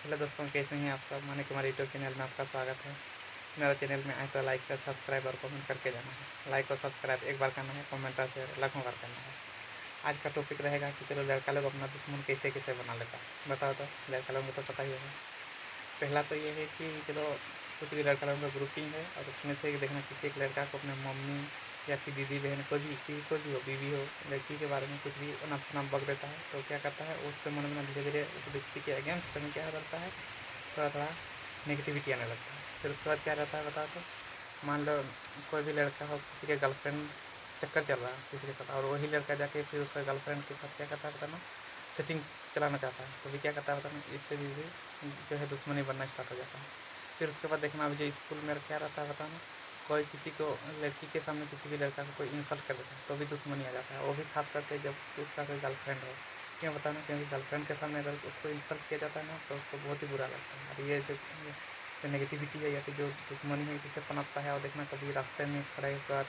Hello दोस्तों, कैसे हैं आप सब। माने कि हमारे यूट्यूब चैनल में आपका स्वागत है। मेरा चैनल में आए तो लाइक से सब्सक्राइब और कमेंट करके जाना है। लाइक और सब्सक्राइब एक बार करना है, कमेंट और शेयर लाखों बार करना है। आज का टॉपिक रहेगा कि चलो लड़का लोग अपना दुश्मन कैसे कैसे बना लेता है। बताओ तो, लड़का लोगों को तो पता ही होगा। पहला तो ये है कि चलो कुछ भी लड़का लोगों का ग्रुपिंग है और उसमें से देखना किसी एक लड़का को अपने मम्मी या फिर दीदी बहन को भी, किसी को भी हो, बीवी हो, लड़की के बारे में कुछ भी अनाप शनाप बक देता है। तो क्या करता है, उसके मन में धीरे धीरे उस व्यक्ति के अगेंस्ट में क्या करता है, थोड़ा थोड़ा नेगेटिविटी आने लगता है। फिर उसके बाद क्या रहता है बताओ तो, मान लो कोई भी लड़का हो, किसी के गर्लफ्रेंड चक्कर चल रहा है किसी के साथ, और वही लड़का जाके फिर उसका गर्लफ्रेंड के साथ क्या करता है बताना, सेटिंग चलाना चाहता है। तो भी क्या करता है बताना, इससे भी जो है दुश्मनी बनना स्टार्ट हो जाता है। फिर उसके बाद देखना, अभी जो स्कूल में क्या रहता है बताना, कोई किसी को, लड़की के सामने किसी भी लड़का को कोई इंसल्ट कर देता है तो भी दुश्मनी आ जाता है। वो भी खास करके जब उसका कोई गर्लफ्रेंड हो। क्यों बताना, क्योंकि गर्लफ्रेंड के सामने अगर उसको इंसल्ट किया जाता है ना तो उसको बहुत ही बुरा लगता है। और ये जो नेगेटिविटी है या फिर जो दुश्मनी है जिससे पनपता है, और देखना कभी रास्ते में खड़े होकर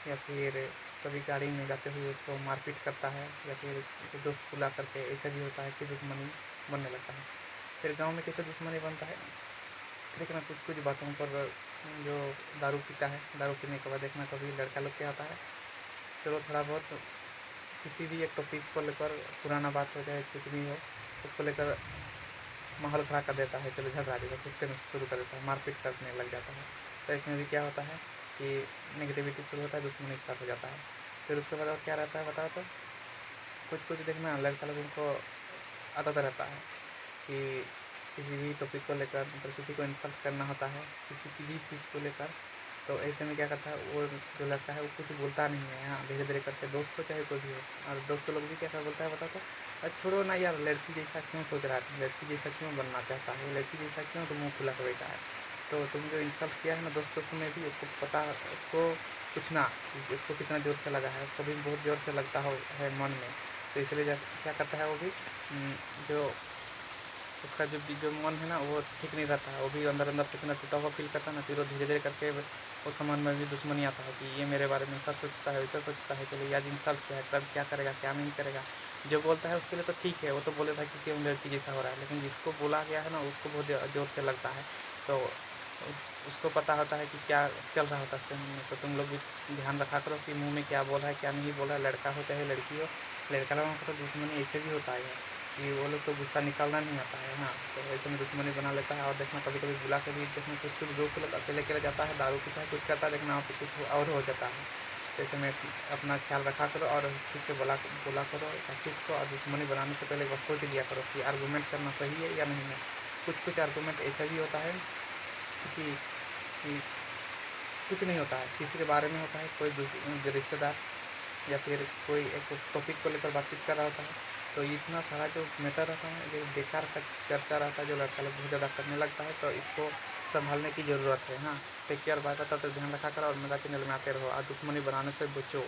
या फिर कभी गाड़ी में जाते हुए उसको मारपीट करता है, या फिर दोस्त बुला करके, ऐसा भी होता है कि दुश्मनी बनने लगता है। फिर गांव में कैसे दुश्मनी बनता है, देखना कुछ कुछ बातों पर, जो दारू पीता है, दारू पीने के बाद देखना कभी लड़का लोग क्या होता है, चलो थोड़ा बहुत किसी भी एक टॉपिक को लेकर पुराना बात हो जाए, कुछ भी हो, उसको लेकर माहौल खड़ा कर देता है, चलो झगड़ा देगा, सिस्टम शुरू कर देता है, मारपीट करने लग जाता है। तो इसमें भी क्या होता है कि नेगेटिविटी शुरू होता है, दुश्मनी स्टार्ट हो जाता है। फिर उसके बाद और क्या रहता है बताओ तो, कुछ कुछ देखना लड़का लोगों को आदत रहता है कि किसी भी टॉपिक को लेकर, मतलब किसी को इंसल्ट करना होता है किसी की भी चीज़ को लेकर, तो ऐसे में क्या करता है वो जो लड़का है वो कुछ बोलता नहीं है। हाँ, धीरे धीरे करके दोस्त हो चाहे कोई भी हो, और दोस्तों लोग भी क्या क्या बोलता है बताओ तो, अरे छोड़ो ना यार, लड़की जैसा क्यों सोच रहा है, लड़की जैसा क्यों बनना चाहता है, लड़की जैसा क्यों तो मुँह खुला कर बैठा है। तो तुम जो इंसल्ट किया है ना दोस्त दोस्त में भी, उसको पता, उसको पूछना कि उसको कितना ज़ोर से लगा है, उसको भी बहुत ज़ोर से लगता हो है मन में। तो इसलिए क्या करता है वो भी, जो उसका जो मन है ना वो ठीक नहीं रहता है, वो भी अंदर अंदर से इतना टूटा हुआ फील करता है ना। फिर वो धीरे धीरे करके उसका मन में भी दुश्मनी आता है कि ये मेरे बारे में ऐसा सोचता है, वैसा सोचता है, चलो आज इंसल्ट किया है, सब क्या करेगा क्या नहीं करेगा। जो बोलता है उसके लिए तो ठीक है, वो तो बोलेगा कि क्यों लड़की जैसा हो रहा है, लेकिन जिसको बोला गया है ना उसको बहुत ज़ोर से लगता है। तो उसको पता होता है कि क्या चल रहा होता है उसके मन में। तो तुम लोग भी ध्यान रखा करो कि मुँह में क्या बोला है क्या नहीं बोला है, लड़का हो चाहे लड़की हो। लड़का लोगों का तो दुश्मनी ऐसे भी होता है कि वो लोग को गुस्सा निकालना नहीं आता है। हाँ, तो ऐसे में दुश्मनी बना लेता है। और देखना कभी कभी बुला के भी देखना कुछ कुछ दोस्त लोग अकेले अकेले जाता है, दारू पीता है, कुछ करता है, देखना आप कुछ और हो जाता है। तो ऐसे में अपना ख्याल रखा करो और ठीक से बोला करो हर चीज़ को। और दुश्मनी बनाने से पहले एक बार सोच लिया करो कि आर्गूमेंट करना सही है या नहीं है। कुछ कुछ आर्गूमेंट ऐसा भी होता है कि कुछ नहीं होता है, किसी के बारे में होता है, कोई जो रिश्तेदार या फिर कोई एक टॉपिक को लेकर बातचीत कर रहा होता है, तो इतना सारा जो मैटर रहता है, जो बेकार का चर्चा रहता है, जो लड़का लोग बहुत ज़्यादा करने लगता है, तो इसको संभालने की ज़रूरत है। हाँ, टेक केयर, बाय बाय, तब तक ध्यान रखा करो और मेरा चैनल में आते रहो। और दुश्मनी बनाने से बचो।